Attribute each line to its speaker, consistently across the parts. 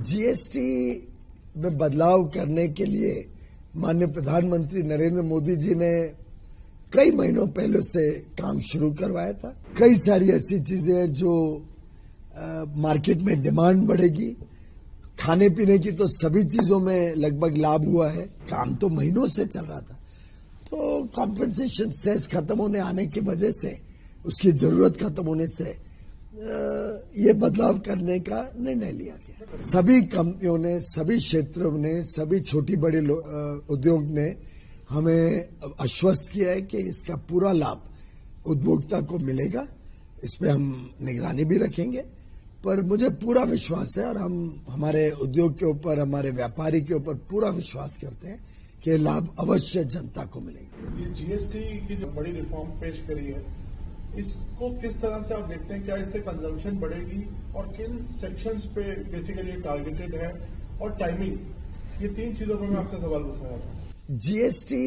Speaker 1: GST में बदलाव करने के लिए माननीय प्रधानमंत्री नरेंद्र मोदी जी ने कई महीनों पहले से काम शुरू करवाया था। कई सारी ऐसी चीजें हैं जो मार्केट में डिमांड बढ़ेगी। खाने पीने की तो सभी चीजों में लगभग लाभ हुआ है। काम तो महीनों से चल रहा था, तो कॉम्पेंसेशन सेस खत्म होने आने की वजह से, उसकी जरूरत खत्म होने से ये बदलाव करने का निर्णय लिया गया। सभी कंपनियों ने, सभी क्षेत्रों ने, सभी छोटी बड़ी उद्योग ने हमें आश्वस्त किया है कि इसका पूरा लाभ उपभोक्ता को मिलेगा। इस पे हम निगरानी भी रखेंगे, पर मुझे पूरा विश्वास है और हम हमारे उद्योग के ऊपर, हमारे व्यापारी के ऊपर पूरा विश्वास करते हैं कि लाभ अवश्य जनता को मिलेगा।
Speaker 2: ये जीएसटी की जो बड़ी रिफॉर्म पेश करी है, इसको किस तरह से आप देखते हैं? क्या इससे कंजम्पशन बढ़ेगी और किन सेक्शंस पे बेसिकली टारगेटेड है, और टाइमिंग, ये तीन चीजों पर मैं आपसे सवाल पूछना चाहता हूँ।
Speaker 1: जीएसटी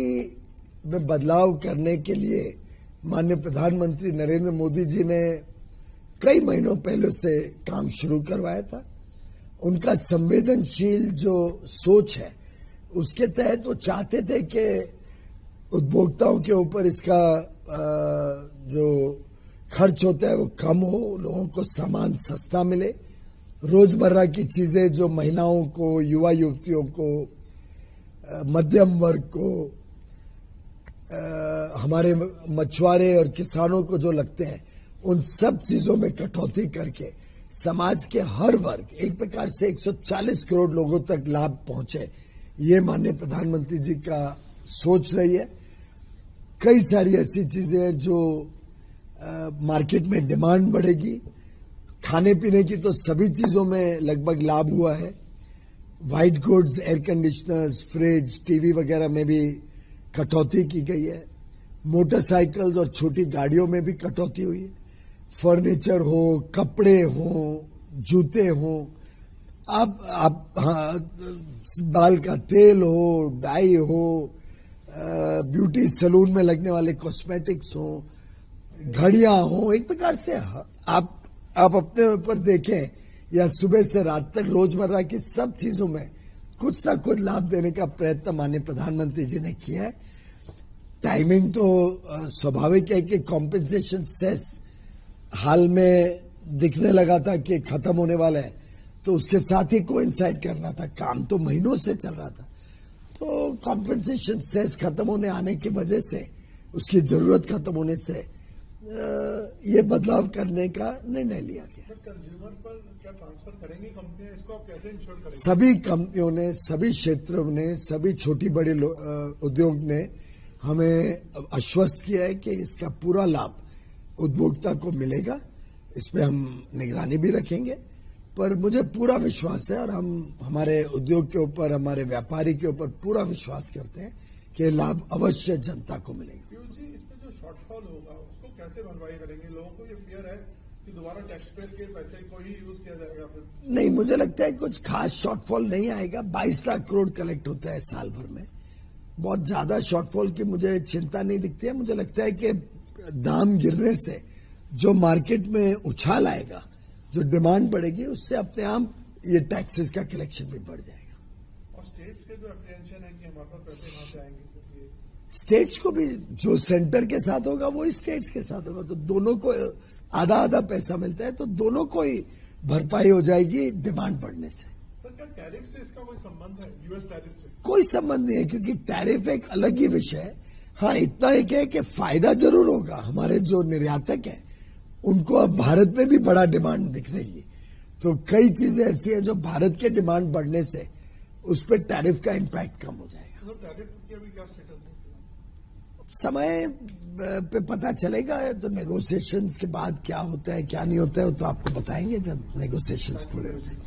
Speaker 1: में बदलाव करने के लिए माननीय प्रधानमंत्री नरेंद्र मोदी जी ने कई महीनों पहले से काम शुरू करवाया था। उनका संवेदनशील जो सोच है, उसके तहत वो चाहते थे कि उपभोक्ताओं के ऊपर इसका जो खर्च होता है वो कम हो, लोगों को सामान सस्ता मिले, रोजमर्रा की चीजें जो महिलाओं को, युवा युवतियों को, मध्यम वर्ग को, हमारे मछुआरे और किसानों को जो लगते हैं, उन सब चीजों में कटौती करके समाज के हर वर्ग, एक प्रकार से 140 करोड़ लोगों तक लाभ पहुंचे, ये माननीय प्रधानमंत्री जी का सोच रही है। कई सारी ऐसी चीजें हैं जो मार्केट में डिमांड बढ़ेगी। खाने पीने की तो सभी चीजों में लगभग लाभ हुआ है। White goods, air conditioners, fridge, TV वगैरह में भी कटौती की गई है। मोटरसाइकिल्स और छोटी गाड़ियों में भी कटौती हुई है। फर्नीचर हो, कपड़े हो, जूते हो, आप बाल का तेल हो, डाई हो, ब्यूटी सैलून में लगने वाले कॉस्मेटिक्स हो, घड़ियां हो, एक प्रकार से आप अपने ऊपर देखें या सुबह से रात तक रोजमर्रा की सब चीजों में कुछ ना कुछ लाभ देने का प्रयत्न माननीय प्रधानमंत्री जी ने किया है। टाइमिंग तो स्वाभाविक है कि कॉम्पेंसेशन सेस हाल में दिखने लगा था कि खत्म होने वाला है, तो उसके साथ ही कोइंसाइड करना था। काम तो महीनों से चल रहा था, तो कॉम्पेंसेशन सेस खत्म होने आने की वजह से, उसकी जरूरत खत्म होने से ये बदलाव करने का निर्णय लिया गया।
Speaker 2: कंज्यूमर पर क्या ट्रांसफर करेंगी कंपनियां? इसको आप कैसे इंश्योर करेंगे?
Speaker 1: सभी कंपनियों ने, सभी क्षेत्रों ने, सभी छोटी बड़ी उद्योग ने हमें आश्वस्त किया है कि इसका पूरा लाभ उपभोक्ता को मिलेगा। इस पे हम निगरानी भी रखेंगे, पर मुझे पूरा विश्वास है और हम हमारे उद्योग के ऊपर, हमारे व्यापारी के ऊपर पूरा विश्वास करते हैं कि लाभ अवश्य जनता को मिलेगा।
Speaker 2: इसमें जो शॉर्टफॉल होगा उसको कैसे भरपाई करेंगे? लोगों को ये फियर है कि दोबारा टैक्स पेयर के पैसे को ही यूज किया जाएगा फिर?
Speaker 1: नहीं, मुझे लगता है कुछ खास शॉर्टफॉल नहीं आएगा। 22 लाख करोड़ कलेक्ट होता है साल भर में। बहुत ज्यादा शॉर्टफॉल की मुझे चिंता नहीं दिखती है। मुझे लगता है कि दाम गिरने से जो मार्केट में उछाल आएगा, जो डिमांड बढ़ेगी, उससे अपने आप ये टैक्सेस का कलेक्शन भी बढ़ जाएगा।
Speaker 2: और स्टेट्स के जो अप्रीहेंशन है कि हमारे पास पैसे कहां से आएंगे,
Speaker 1: स्टेट्स को भी जो सेंटर के साथ होगा वो स्टेट्स के साथ होगा, तो दोनों को आधा आधा पैसा मिलता है, तो दोनों को ही भरपाई हो जाएगी डिमांड बढ़ने से।
Speaker 2: सर, क्या टैरिफ से इसका कोई संबंध है? यूएस टैरिफ से
Speaker 1: कोई संबंध नहीं है, क्योंकि टैरिफ एक अलग ही विषय है। हाँ, इतना एक है कि फायदा जरूर होगा। हमारे जो निर्यातक हैं उनको अब भारत में भी बड़ा डिमांड दिख रही है, तो कई चीजें ऐसी हैं जो भारत के डिमांड बढ़ने से उस पर टैरिफ का इम्पैक्ट कम हो जाएगा।
Speaker 2: तो टैरिफ की अभी क्या स्टेटस है?
Speaker 1: समय पे पता चलेगा, तो नेगोशिएशंस के बाद क्या होता है क्या नहीं होता है, तो आपको बताएंगे जब नेगोशिएशंस पूरे हो जाएंगे।